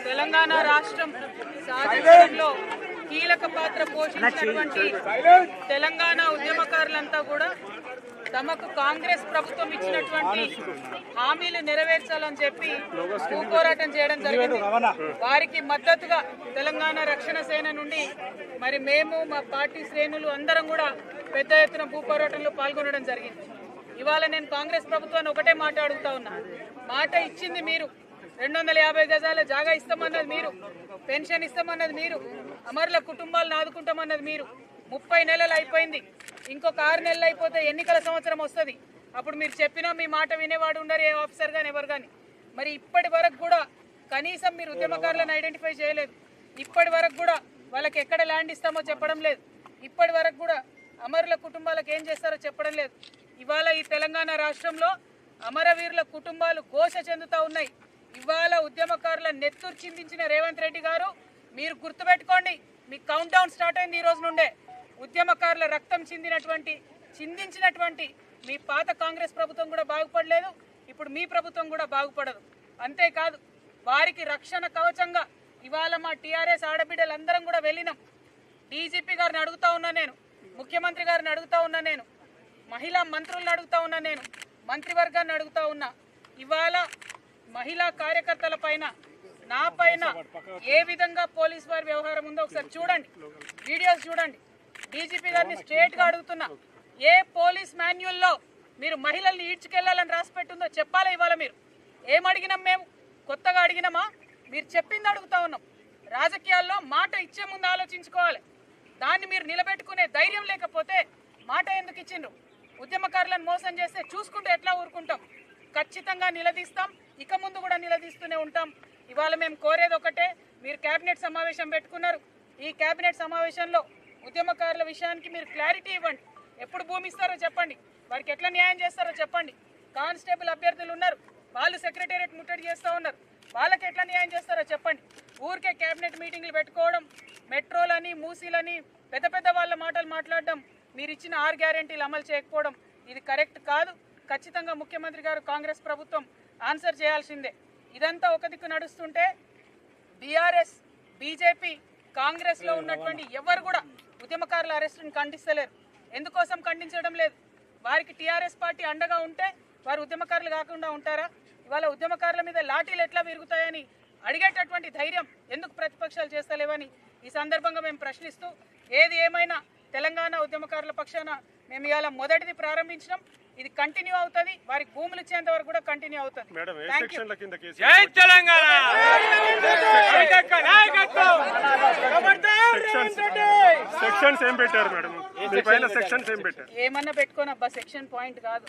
తెలంగాణ రాష్ట్రం సాధించడంలో కీలక పాత్ర పోషించినటువంటి తెలంగాణ ఉద్యమకారులంతా కూడా తమకు కాంగ్రెస్ ప్రభుత్వం ఇచ్చినటువంటి హామీలు నెరవేర్చాలని చెప్పి పోరాటం చేయడం జరిగింది. వారికి మద్దతుగా తెలంగాణ రక్షణ సేన నుండి మరి మేము మా పార్టీ శ్రేణులు అందరం కూడా పెద్ద ఎత్తున పోరాటంలో పాల్గొనడం జరిగింది. ఇవాళ నేను కాంగ్రెస్ ప్రభుత్వాన్ని ఒకటే మాట అడుగుతా ఉన్నా. మాట ఇచ్చింది మీరు, 250 గజాల జాగా ఇస్తామన్నది మీరు, పెన్షన్ ఇస్తామన్నది మీరు, అమరుల కుటుంబాలను ఆదుకుంటామన్నది మీరు. 30 నెలలు అయిపోయింది, ఇంకొక 6 నెలలు అయిపోతే ఎన్నికల సంవత్సరం వస్తుంది. అప్పుడు మీరు చెప్పినా మీ మాట వినేవాడు ఉండరు, ఏ ఆఫీసర్ కానీ ఎవరు కానీ. మరి ఇప్పటి వరకు కూడా కనీసం మీరు ఉద్యమకారులను ఐడెంటిఫై చేయలేదు. ఇప్పటి వరకు కూడా వాళ్ళకి ఎక్కడ ల్యాండ్ ఇస్తామో చెప్పడం లేదు. ఇప్పటి వరకు కూడా అమరుల కుటుంబాలకు ఏం చేస్తారో చెప్పడం లేదు. ఇవాళ ఈ తెలంగాణ రాష్ట్రంలో అమరవీరుల కుటుంబాలు ఘోష చెందుతూ ఉన్నాయి. ఇవాళ ఉద్యమకారుల నెత్తురు చిందించిన రేవంత్ రెడ్డి గారు, మీరు గుర్తుపెట్టుకోండి, మీ కౌంట్ డౌన్ స్టార్ట్ అయింది ఈ రోజు నుండే. ఉద్యమకారుల రక్తం చిందించినటువంటి మీ పాత కాంగ్రెస్ ప్రభుత్వం కూడా బాగుపడలేదు, ఇప్పుడు మీ ప్రభుత్వం కూడా బాగుపడదు. అంతేకాదు, వారికి రక్షణ కవచంగా ఇవాళ మా టీఆర్ఎస్ ఆడబిడ్డలందరం కూడా వెళ్ళినాం. డీజీపీ గారిని అడుగుతా ఉన్నా నేను, ముఖ్యమంత్రి గారిని అడుగుతా ఉన్నా నేను, మహిళా మంత్రులను అడుగుతా ఉన్నా నేను, మంత్రివర్గాన్ని అడుగుతా ఉన్నా. ఇవాళ మహిళా కార్యకర్తల పైన, నా పైన ఏ విధంగా పోలీస్ వారి వ్యవహారం ఉందో ఒకసారి చూడండి, వీడియోస్ చూడండి. డీజీపీ గారిని స్ట్రేట్గా అడుగుతున్నా, ఏ పోలీస్ మాన్యువల్లో మీరు మహిళల్ని ఈడ్చుకెళ్లాలని రాసి పెట్టుందో చెప్పాలి. ఇవాళ మీరు ఏం అడిగినాం? మేము కొత్తగా అడిగినామా? మీరు చెప్పింది అడుగుతా ఉన్నాం. రాజకీయాల్లో మాట ఇచ్చే ముందు ఆలోచించుకోవాలి. దాన్ని మీరు నిలబెట్టుకునే ధైర్యం లేకపోతే మాట ఎందుకు ఇచ్చిండ్రు? ఉద్యమకారులను మోసం చేస్తే చూసుకుంటే ఎట్లా ఊరుకుంటాం? ఖచ్చితంగా నిలదీస్తాం, ఇక ముందు కూడా నిలదీస్తూనే ఉంటాం. ఇవాళ మేము కోరేది ఒకటే, మీరు కేబినెట్ సమావేశం పెట్టుకున్నారు. ఈ కేబినెట్ సమావేశంలో ఉద్యమకారుల విషయానికి మీరు క్లారిటీ ఇవ్వండి. ఎప్పుడు భూమి ఇస్తారో చెప్పండి, వారికి ఎట్లా న్యాయం చేస్తారో చెప్పండి. కానిస్టేబుల్ అభ్యర్థులు ఉన్నారు, వాళ్ళు సెక్రటేరియట్ ముట్టడి చేస్తూ ఉన్నారు, వాళ్ళకి ఎట్లా న్యాయం చేస్తారో చెప్పండి. ఊరికే కేబినెట్ మీటింగ్లు పెట్టుకోవడం, మెట్రోలని, మూసీలని, పెద్ద పెద్ద వాళ్ళ మాటలు మాట్లాడడం, మీరు ఇచ్చిన 6 గ్యారెంటీలు అమలు చేయకపోవడం ఇది కరెక్ట్ కాదు. ఖచ్చితంగా ముఖ్యమంత్రి గారు, కాంగ్రెస్ ప్రభుత్వం ఆన్సర్ చేయాల్సిందే. ఇదంతా ఒక దిక్కు నడుస్తుంటే బీఆర్ఎస్, బీజేపీ, కాంగ్రెస్లో ఉన్నటువంటి ఎవరు కూడా ఉద్యమకారుల అరెస్టును ఖండిస్తలేరు. ఎందుకోసం ఖండించడం లేదు? వారికి టీఆర్ఎస్ పార్టీ అండగా ఉంటే వారు ఉద్యమకారులు కాకుండా ఉంటారా? ఇవాళ ఉద్యమకారుల మీద లాఠీలు ఎట్లా విరుగుతాయని అడిగేటటువంటి ధైర్యం ఎందుకు ప్రతిపక్షాలు చేస్తలేవని ఈ సందర్భంగా మేము ప్రశ్నిస్తూ, ఏది ఏమైనా తెలంగాణ ఉద్యమకారుల పక్షాన మేము ఇవాళ మొదటిది ప్రారంభించినాం. ఇది కంటిన్యూ అవుతుంది, వారికి భూములు ఇచ్చేంత వరకు కూడా కంటిన్యూ అవుతుంది. ఏమన్నా పెట్టుకోనబ్బా, సెక్షన్ పాయింట్ కాదు.